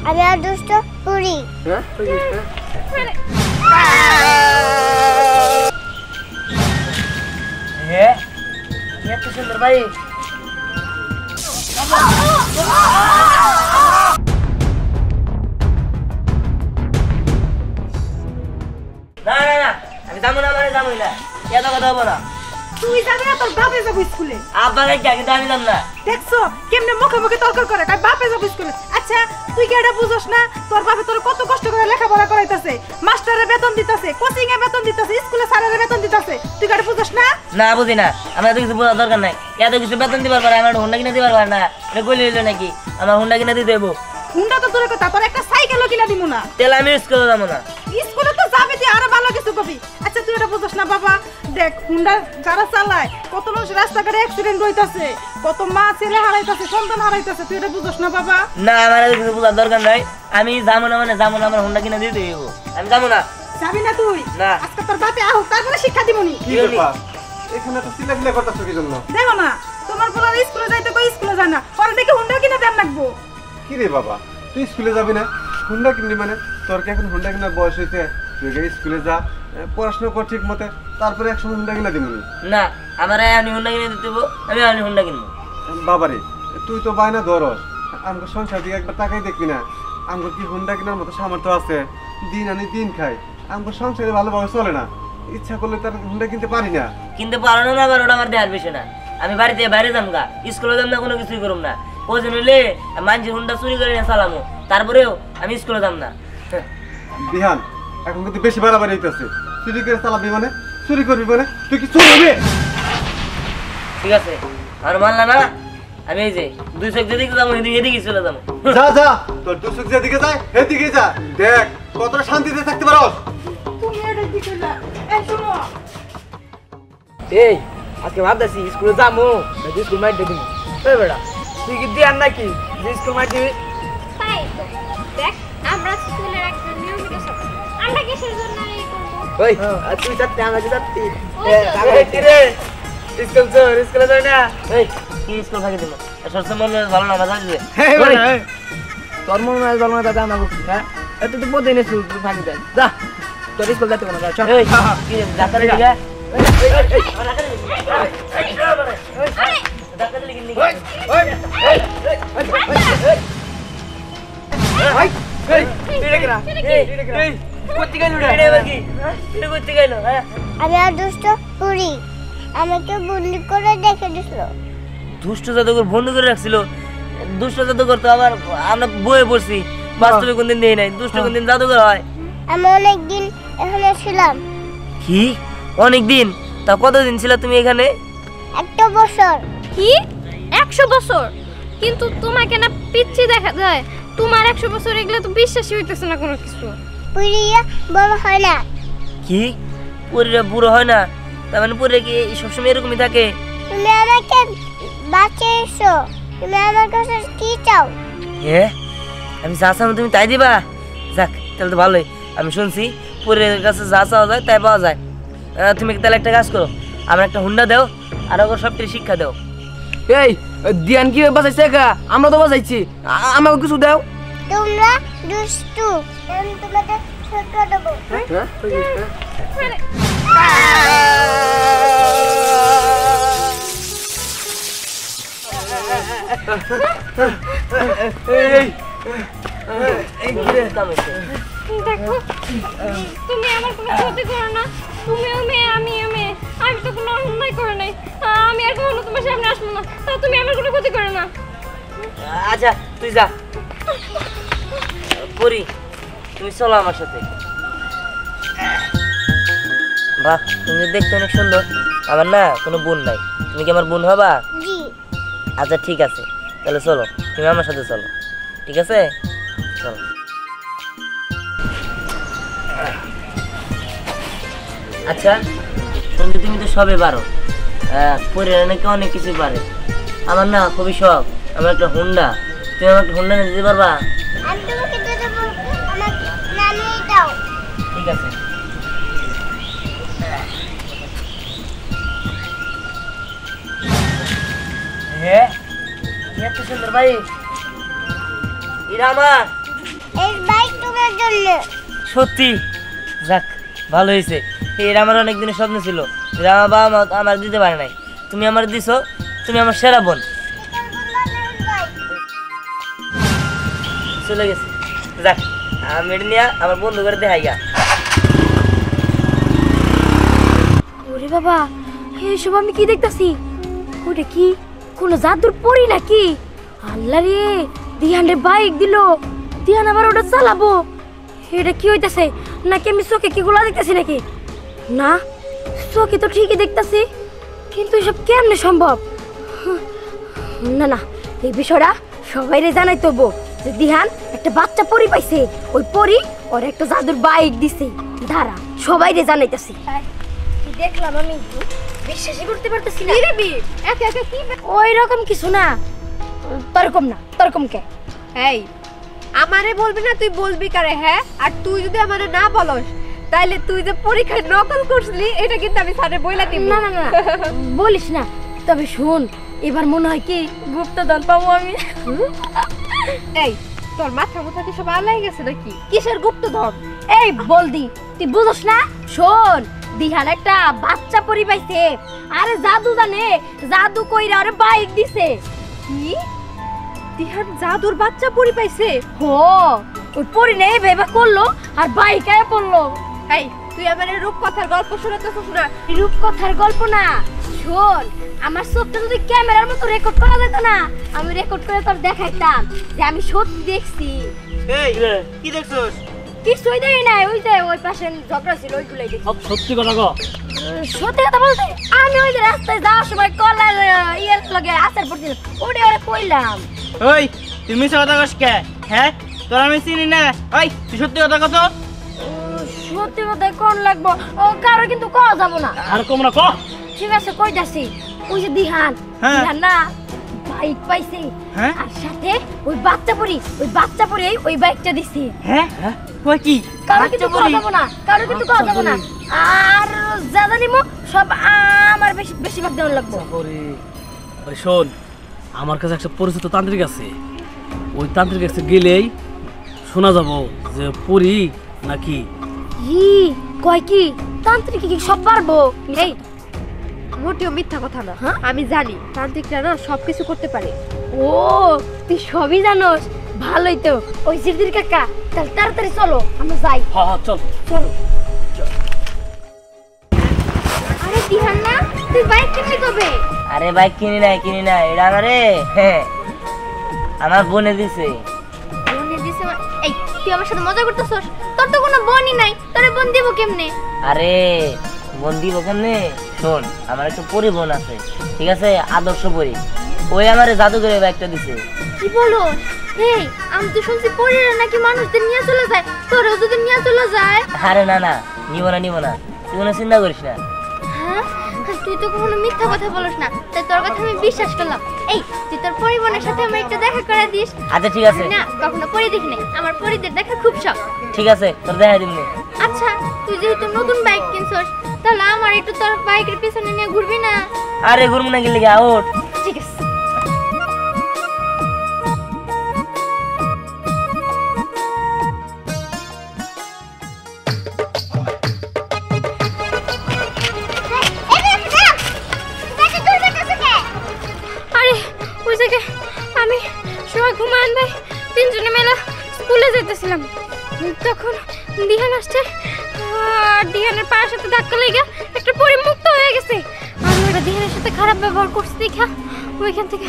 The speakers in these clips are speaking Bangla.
আমি আর দুষ্ট পুরি এত সুন্দর ভাই না না না আমি যাবো না মানে যাবোই না এত কথা হবো না তুই যাবি না তোর বাপে যাবো স্কুলে আব্বাকে কি আগে আমি যাব না দেখছো কেমনে মুখে মুখে তর্ক করে কয় বাপে যাবো স্কুলে আচ্ছা তুই কি এটা বুঝছ না তোর বাপে তোর কত কষ্ট করে লেখাপড়া করাইতাছে মাস্টারের বেতন দিতাছে কোচিং এ বেতন দিতাছে স্কুলে স্যারের বেতন দিতাছে তুই কি এটা বুঝছ না না বুঝি না আমার এত কিছু বোঝার দরকার নাই এত কিছু বেতন দিবার পারে আমার হুন্ডা কিনে দিবার পারে না এটা গলি হইলো নাকি আমার হুন্ডা কিনে দিতে দেবো হুন্ডা তো দূরের কথা তোর একটা সাইকেলও কিনা দিমু না তাহলে আমি স্কুলে যাবো না স্কুলে তো যাবি তুই আরো ভালো কিছু কবি আচ্ছা তুই এটা বুঝছ না বাবা দেখ হুন্ডা যারা চালায় কত মানুষ রাস্তাঘাটে অ্যাক্সিডেন্ট হইতাছে কত মা ছেলে হারাইতাছে সন্তান হারাইতাছে তুই এটা বুঝছ না বাবা না আমার এত কিছু বোঝার দরকার নাই আমি যাবো না মানে যাবো না আমার হুন্ডা কিনে দিতে দেবো আমি যাবো না যাবি না তুই না আজকে তোর বাপে আহ তারপরে শিক্ষা দিবনি কি ব্যাপার এখানে তো চিল্লাচিল্লি করতেছ কি জন্য দেখো না তোমার পোলা স্কুলে যাইতে কই স্কুলে যায় না পরে দেখি হুন্ডা কিনে দেন লাগবো কি রে বাবা তুই স্কুলে যাবি না হুন্ডা কিনবি মানে তোর কি এখন হুন্ডা কেনার বয়স হয়েছে তুই গিয়ে স্কুলে যা পড়াশোনা কর ঠিক মতে তারপরে একসময় হুন্ডা কিনা দিবি না আমার আমি হুন্ডা কিনে দিতে দেবো আমি হুন্ডা কিনবো বাবারে তুই তো বায়না ধরস আমাকে সংসার দিকে একবার তাকাই দেখবি না আমাকে কি হুন্ডা কেনার মতো সামর্থ্য আছে দিন আনি দিন খাই আমাকে সংসারে ভালোভাবে চলে না ইচ্ছা করলে তার হুন্ডা কিনতে পারি না কিনতে পারো না আবার ওটা আমার দেওয়ার বিষয় না আমি বাড়িতে বাইরে যাম গা স্কুলে যাম না কোনো কিছুই করুম না ওজন হইলে মানুষের হুন্ডা চুরি করে না চালামো তারপরেও আমি স্কুলে যাম না বিহান এখন কিন্তু বেশি বাড়াবাড়ি হইতেছে চুরি করে চালাবি মানে চুরি করবি মানে তুই কি চুরি হবে ঠিক আছে আর মানলা না আমি এই যে দুই চোখ যেদিকে যাবো এদিকে চলে যাবো যা যা তোর দুসুক যেদিকে যায় এদিকে যা দেখ কতটা শান্তিতে থাকতে পারোস তুমি এটা কি করলা এই শোনো এই আজকে ভাবতেছি স্কুলে যাবো নাকি স্কুল মাইট দিবি এই বেটা তুই কি দিয়ার নাকি যে স্কুল মাইট দিবি তাই তো দেখ আমরা স্কুলের একটা নিয়মিত সভা আমরা কিসের জন্য এই করব ওই আর তুই যাচ্ছি আমরা কি যাচ্ছি ওই তো। রে স্কুলে যাই না এই কি স্কুল ফাঁকি দিল সরষে মনে ভালো না বাজার দিবে তোর মনে হয় জন্ম দাদা আমাকে হ্যাঁ তুই তো প্রতিদিন স্কুল ফাঁকি দেয় যা তোর স্কুল যাতে কোনো চল এই কি ডাক্তারে দিগা ডাক্তারে লিখে নিগা আমি আর দুষ্ট পুরি আমাকে বুলি করে দেখে দিছিল দুষ্ট জাদুঘর বন্ধ করে রাখছিল দুষ্ট জাদুঘর তো আবার আমরা বইয়ে পড়ছি বাস্তবে কোনদিন নেই নাই দুষ্ট কোনদিন জাদুঘর হয় আমি অনেকদিন এখানে ছিলাম কি অনেক দিন তা কতদিন ছিল তুমি এখানে একটা বছর কি 100 বছর কিন্তু তোমাকে না পিচ্ছি দেখা যায় তোমার 100 বছর এগুলো তো বিশ্বাসই হইতেছে না কোনো কিছু পুরিয়া বড় হয় না কি পরীরা বুড়ো হয় না তার মানে পরে কি সবসময় এরকমই থাকে তুমি আমাকে বাঁচিয়েছো তুমি আমার কাছে কি চাও হ্যাঁ আমি যা চাও তুমি তাই দিবা যাক তাহলে তো ভালোই আমি শুনছি পরের কাছে যা চাওয়া যায় তাই পাওয়া যায় তুমি তাহলে একটা কাজ করো আমার একটা হুন্ডা দাও আর ওকে সবটি শিক্ষা দাও এই দিয়ান কি বাজাইছে কা আমরা তো বাজাইছি আমাকে কিছু দাও তোমরা দুষ্টু আমি তোমাদের ছোট দেবো দেখো তুমি আমার কোনো ক্ষতি করো না তুমিও মেয়ে আমিও মেয়ে আমি তো কোনো অন্যায় করে নাই আমি আর কখনো তোমার সামনে আসবো না তা তুমি আমার কোনো ক্ষতি করো না আচ্ছা তুই যা পরি তুমি চলো আমার সাথে বাহ তুমি দেখতে অনেক সুন্দর আমার না কোনো বোন নাই তুমি কি আমার বোন হবা জি আচ্ছা ঠিক আছে তাহলে চলো তুমি আমার সাথে চলো ঠিক আছে চলো আচ্ছা শুনছি তুমি তো সবে পারো পরিবার নাকি অনেক কিছু পারে আমার না খুবই শখ আমার একটা হুন্ডা তুমি আমার একটা হুন্ডা নিয়ে দিতে পারবা আমি তোমাকে দিয়ে দেবো আমার নামে দাও ঠিক আছে হ্যাঁ সুন্দর বাইক, এটা আমার। এই বাইক তোমার জন্য। সত্যি? যাক ভালো হয়েছে, এটা আমার অনেক দিনের স্বপ্ন ছিল, এটা আমার বাবা মা আমার দিতে পারে নাই, তুমি আমার দিছো, তুমি আমার সেরা বোন। চলে গেছে, যাক আমি এটা নিয়ে আমার বন্ধু করে দেখাই গা। ওরে বাবা, এসব আমি কি দেখতাছি? ওটা কি কোনো জাদুর পরি নাকি? আল্লাহ রে, দিহানের বাইক দিল, দিহান আবার ওটা চালাবো। এটা কি হইতাছে? নাকি আমি চোখে কি গুলা দেখতাছি নাকি? না, চোখে তো ঠিকই দেখতাছি, কিন্তু এসব কেমনে সম্ভব? না না, এই বিষয়টা সবাইরে জানাই তবু যে দিহান একটা বাচ্চা পরি পাইছে, ওই পরি ওর একটা জাদুর বাইক দিছে। দাঁড়া, সবাইরে জানাইতাছি। কি দেখলাম আমি, বিশ্বাসই করতে পারতেছি না। একা একা কি? ওই রকম কিছু না, তোরকম না। তোরকম কে? এই আমারে বলবি না, তুই বলবি কারে? হ্যাঁ, আর তুই যদি আমারে না বলস তাইলে তুই যে পরীক্ষায় নকল করছিলি এটা কিন্তু আমি স্যারে বইলা দিব। না না না, বলিস না। তবে শুন, এবার মনে হয় কি গুপ্তধন পাবো আমি। এই তোর মাথা মুথা কি সব আলাই গেছে নাকি? কিসের গুপ্তধন? এই বলদি, তুই বুঝছ না? শোন, দিহান একটা বাচ্চা পরি পাইছে, আরে জাদু জানে, জাদু কইরা আরে বাইক দিছে। কি? দিহান জাদুর বাচ্চা পরি পাইছে? হো, ওই পরি নেই ভেবে করলো আর বাইক আয় পড়লো। এই তুই আমার রূপকথার গল্প শোনাতেছিস না? রূপকথার গল্প না, শোন, আমার চোখটা যদি ক্যামেরার মতো রেকর্ড করা যেত না, আমি রেকর্ড করে তোর দেখাইতাম যে আমি সত্যি দেখছি। এই কি দেখছস? কিছুই দেখি নাই, ওই যে ওই পাশে ঝগড়া ছিল ওইগুলাই দেখি। সব সত্যি কথা কও। সত্যি কথা বলতে আমি ওই যে রাস্তায় যাওয়ার সময় কলার ইয়ের লগে আচার পড়ছিলাম, ওরে ওরে কইলাম। ওই তুই মিছা কথা কস কে? হ্যাঁ, তোর আমি চিনি না। ওই তুই সত্যি কথা কত? সত্যি কথা কোন লাগবো, ও কারো কিন্তু কওয়া যাবো না। আর কম না ক। ঠিক আছে, কই যাচ্ছি। ওই যে দিহান, হ্যাঁ। দিহান না বাইক পাইছে, হ্যাঁ? আর সাথে ওই বাচ্চা পরি ওই বাইকটা দিছে। হ্যাঁ হ্যাঁ, কই কি? কারো কিন্তু কওয়া যাবো না, কারো কিন্তু কওয়া যাবো না। আর যা জানিমো সব আমার বেশিরভাগ দেওয়ার লাগবো। ওই শোন, আমার কাছে একটা পরিচিত তান্ত্রিক আছে, ওই তান্ত্রিক কাছে গেলেই শোনা যাব যে পরি নাকি। ই কয় কি তান্ত্রিক কি সব পারবো? এই মোটেও মিথ্যা কথা না, হ্যাঁ? আমি জানি তান্ত্রিকরা না সবকিছু করতে পারে। ও, তুই সবই জানোস, ভালোই তো। ওই জিরদির কাকা, তাহলে তাড়াতাড়ি চলো আমরা যাই। হ্যাঁ হ্যাঁ, চল। চলো। আরে দিহান না, তুই বাইক কিনবি কবে? আরে বাইক কিনি না, এটা আমারে আমার বোনে দিছে। বোনে দিছে? এই তুই আমার সাথে মজা করতেছস? তোর তো কোনো বোনই নাই, তোরে বোন দিব কেমনে? আরে বোন দিব কেমনে? শোন, আমার একটা পরি বোন আছে, ঠিক আছে, আদর্শ পরি, ওই আমারে জাদু করে বাইকটা দিছে। কি বলো? এই আমি তো শুনছি পরিরা নাকি মানুষদের নিয়ে চলে যায়, তোরও যদি নিয়ে চলে যায়? আরে না না, নিব না, তুই কোনো চিন্তা করিস না। হ্যাঁ, তুই তো কখনো মিথ্যা কথা বলিস না, তাই তোর কথা আমি বিশ্বাস করলাম। এই তুই তোর পরিবারের সাথে আমার একটু দেখা করে দিস। আচ্ছা ঠিক আছে। না, কখনো পরি দেখি নাই, আমার পরিদের দেখা খুব শখ। ঠিক আছে, তোর দেখাই দিবনি। আচ্ছা, তুই যেহেতু নতুন বাইক কিনছস, তাহলে আমার একটু তোর বাইকের পিছনে নিয়ে ঘুরবি না? আরে ঘুরবো না গেলে আউট। ঠিক আছে। আরে ওই জায়গায় আমি সবাই ঘুমান ভাই তিনজনে মেলা স্কুলে যেতেছিলাম, তখন দিহান আসছে, আর দিহানের পায়ের সাথে ধাক্কা লেগে একটা পরি মুক্ত হয়ে গেছে। আমি ওটা দিহানের সাথে খারাপ ব্যবহার করছি দেখা ওইখান থেকে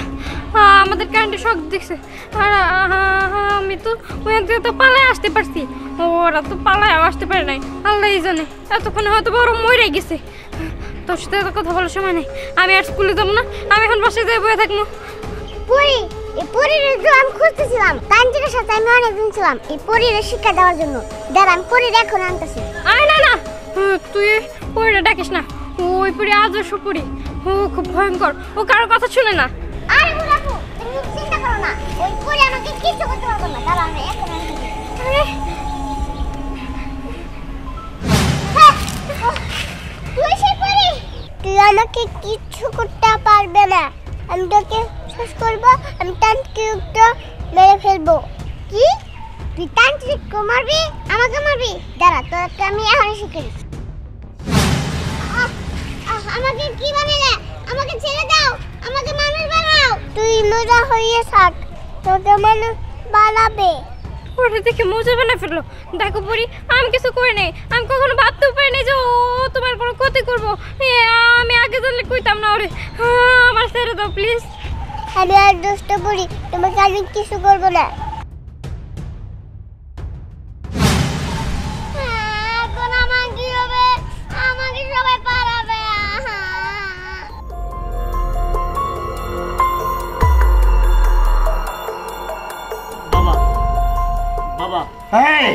আমাদের কারেন্টে শক দেখছে, আর আমি তো ওইখান থেকে তো পালায় আসতে পারছি, ওরা তো পালায় আসতে পারে নাই, আল্লাহই জানে। এতক্ষণে হয়তো বড় মরে গেছে। তোর সাথে এত কথা বলার সময় নেই, আমি আর স্কুলে যাবো না, আমি এখন বাসায় যাই বয়ে থাকবো। পরি, এই পরির যে আমি খুঁজতেছিলাম, তান্ত্রিকের সাথে আমি অনেকদিন ছিলাম এই পরির শিক্ষা দেওয়ার জন্য। দাঁড়া, আমি পরির এখন আনতেছি। আয় না না, তুই পরিটা ডাকিস না, ওই পরি আদর্শ পরি, ও খুব ভয়ঙ্কর, ও কারো কথা শুনে না। আরে বুড়াপু, তুমি চিন্তা করো না, ওই পরি আমাকে কিছু করতে পারবে না। দাঁড়া, আমি এখন আনতেছি। তুই সেই পরি, তুই আমাকে কিচ্ছু করতে পারবে না, আমি তোকে বিশ্বাস করবো আমি তান্ত্রিকটা মেরে ফেলবো। কি তুই তান্ত্রিক মারবি? আমাকে মারবি? দাঁড়া তোকে আমি এখন শিখে আমাকে কি বানালে? আমাকে ছেড়ে দাও, আমাকে মানুষ বানাও। তুই মজা হয়ে থাক, তোকে মানুষ বানাবে। ওটা দেখে মজা বানা ফেললো। দেখো পরি, আমি কিছু করি নাই, আমি কখনো ভাবতেও পারিনি যে ও তোমার কোনো ক্ষতি করবো। আমি আগে জানলে কইতাম না ওরে। আমার ছেড়ে দাও প্লিজ। আমি আর দুষ্ট করি, তোমাকে আমি কিছু করবো না। এখন আমার কি হবে? আমাকে সবাই পালাবে। বাবা বাবা এই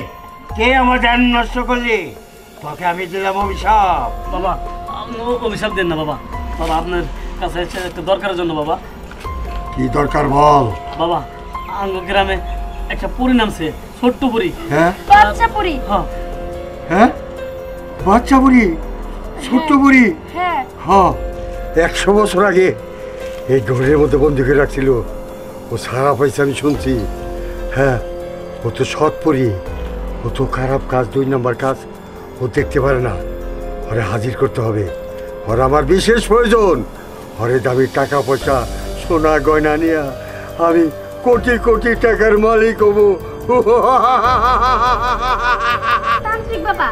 কে আমার জান নষ্ট করলি? তোকে আমি দিলাম অভিশাপ। বাবা অভিশাপ দেন না বাবা। বাবা আপনার কাছে একটা দরকারের জন্য বাবা। কি দরকার বল। বাবা আঙ্গ গ্রামে একটা পরি নামছে, ছোট্ট পরি। হ্যাঁ বাচ্চা পরি। হ্যাঁ হ্যাঁ, বাচ্চা বুড়ি, ছোট্ট বুড়ি। হ্যাঁ হ্যাঁ, 100 বছর আগে এই ঘরের মধ্যে বন্দি করে রাখছিল। ও সারা পয়সা আমি শুনছি। হ্যাঁ, ও তো সৎ পরি, ও তো খারাপ কাজ, 2 নম্বর কাজ ও দেখতে পারে না। ওরে হাজির করতে হবে, ওর আমার বিশেষ প্রয়োজন। ওরে দামি টাকা পয়সা সোনা গয়না নিয়ে আমি কোটি কোটি টাকার মালিক হবো। তান্ত্রিক বাবা,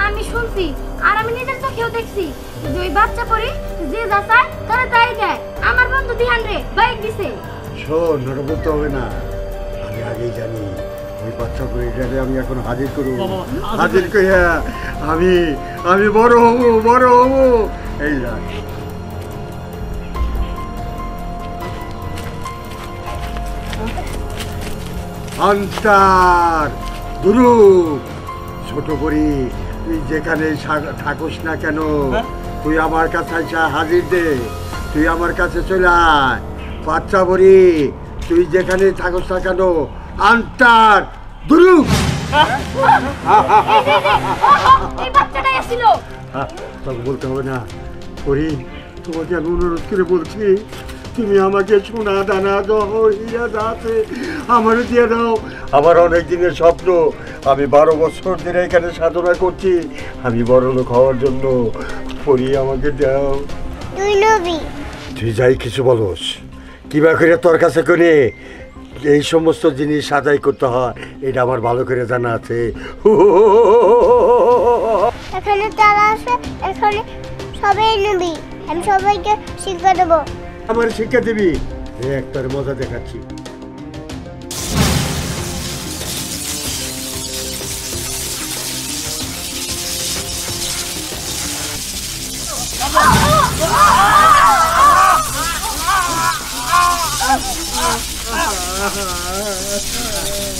আমি শুনছি আর আমি নিজের চোখেও দেখছি যে ওই বাচ্চা পরি যে যা চায় তারা তাই দেয়। আমার বন্ধু দিহান রে বাইক দিছে। শোন, ওটা বলতে হবে না, আমি আগেই জানি। ওই বাচ্চা পরিটারে আমি এখন হাজির করব। হাজির কইয়া আমি বড় হবো। এই রাখ। আন্তার গুরু ছোট করি, তুই যেখানে থাকুস না কেন, তুই আমার কাছে এসে হাজির দে। তুই আমার কাছে চলে আয়। বাচ্চা বড়ি, তুই যেখানে থাকুস না কেন, আন্তার গুরু। এই বাচ্চাটা এসেছিল। তোকে বলতে হবে না করি, তোমাকে আমি অনুরোধ করে বলছি, তুমি আমাকে সোনা দানা হইয়া যাচ্ছে আমার দিয়ে দাও। আমার অনেক দিনের স্বপ্ন, আমি 12 বছর ধরে এখানে সাধনা করছি আমি বড় লোক হওয়ার জন্য। পরি আমাকে দাও। তুই নবী, তুই যাই কিছু বলস, কিবা করে তোর কাছে করে এই সমস্ত জিনিস আদায় করতে হয় এটা আমার ভালো করে জানা আছে। এখানে তারা আছে, এখানে সবাই নবী, আমি সবাইকে শিক্ষা দেবো। আমার শিক্ষা দিবি, একটার মজা দেখাচ্ছি।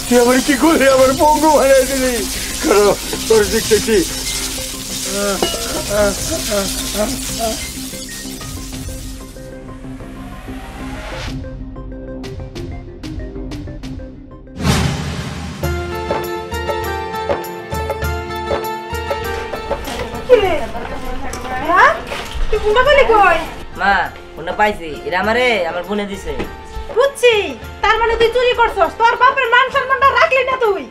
তুই আমার কি করে আমার পঙ্গু বানাই দিলি? কারণ তোর দেখতেছি তুই কোনটা বলি কই? মা ওটা পাইছি, এটা আমার বোনে দিছে। বুঝছি, তার মানে তুই চুরি করছস। তোর বাপের মান সম্মানটা রাখলি না তুই।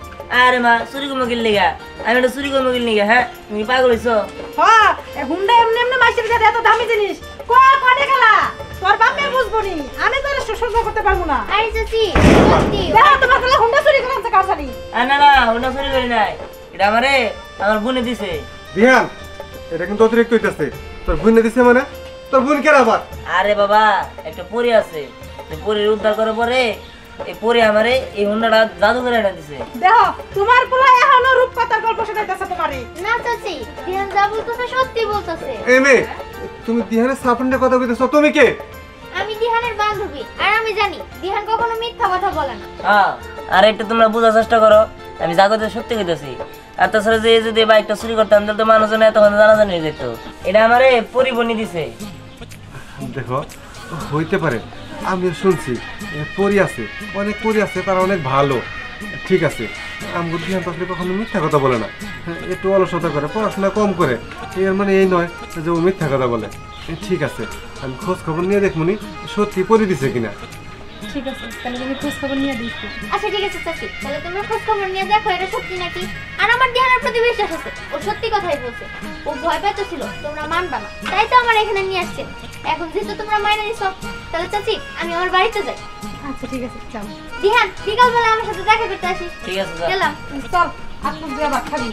আরে মা, চুরি করবো কিল লিগা? আমি এটা চুরি করবো কিল লিগা? হ্যাঁ, তুমি পাগল হইছো? হ্যাঁ, এই হুন্ডা এমনি এমনি মাইসের কাছে এত দামি জিনিস কোনে গেলা? তোর বাপে বুঝবো নি, আমি তো সহ্য করতে পারবো না। আরে চাচি, সত্যি দেখো তোমার গলা হুন্ডা চুরি করে আনছে কাছারি। না ওটা চুরি করি নাই, এটা আমার বোনে দিছে। দিহান, এটা কিন্তু অতিরিক্ত হইতেছে। তোর বোন দিছে মানে? তোর বোন কেন আবার? আরে বাবা, একটা পরি আছে, পরির উদ্ধার করার পরে এই পরি আমারে এই হুন্ডাটা জাদু করে এনে দিছে। দেখো তোমার পোলা এখনো রূপকথার গল্প শোনাইতেছে তোমারে। না চাচি, দিহান যা বলতেছে সত্যি বলতেছে। এই মেয়ে, তুমি দিহানের সাফান্ডে কথা কইতেছো, তুমি কে? আমি দিহানের বান্ধবী, আর আমি জানি দিহান কখনো মিথ্যা কথা বলে না। হ্যাঁ, আর একটু তোমরা বোঝার চেষ্টা করো, আমি যা কথা সত্যি কইতেছি। আর তাছাড়া যে যদি বাইকটা চুরি করতাম তাহলে তো মানুষজন এতক্ষণ জানাজানি হয়ে যেত। এটা আমারে পরিবনি দিছে। দেখো, হইতে পারে, আমি শুনছি পরি আছে, অনেক পরি আছে, তারা অনেক ভালো। ঠিক আছে, আমগুর দিহান তো আসলে কখনো মিথ্যা কথা বলে না। একটু অলসতা করে, পড়াশোনা কম করে, এর মানে এই নয় যে ও মিথ্যা কথা বলে। ঠিক আছে আমি খোঁজ খবর নিয়ে দেখমনি সত্যি পরি দিছে কিনা। ঠিক আছে তাহলে তুমি খোঁজ খবর নিয়ে দিস। আচ্ছা ঠিক আছে চাচি, তাহলে তোমরা খোঁজ খবর নিয়ে দেখো এটা সত্যি নাকি। আর আমার দিহানের প্রতি বিশ্বাস আছে, ও সত্যি কথাই বলছে। ও ভয় পেতেছিল তোমরা মানবা না, তাই তো আমার এখানে নিয়ে আসছে। এখন যেহেতু তোমরা মাইনে নিছো, তাহলে চাচি আমি আমার বাড়িতে যাই। আচ্ছা ঠিক আছে চল। দিহান বিকালবেলা আমার সাথে দেখা করতে আসিস। ঠিক আছে, যা। গেলাম। চল, আর তুই আবার খাবি।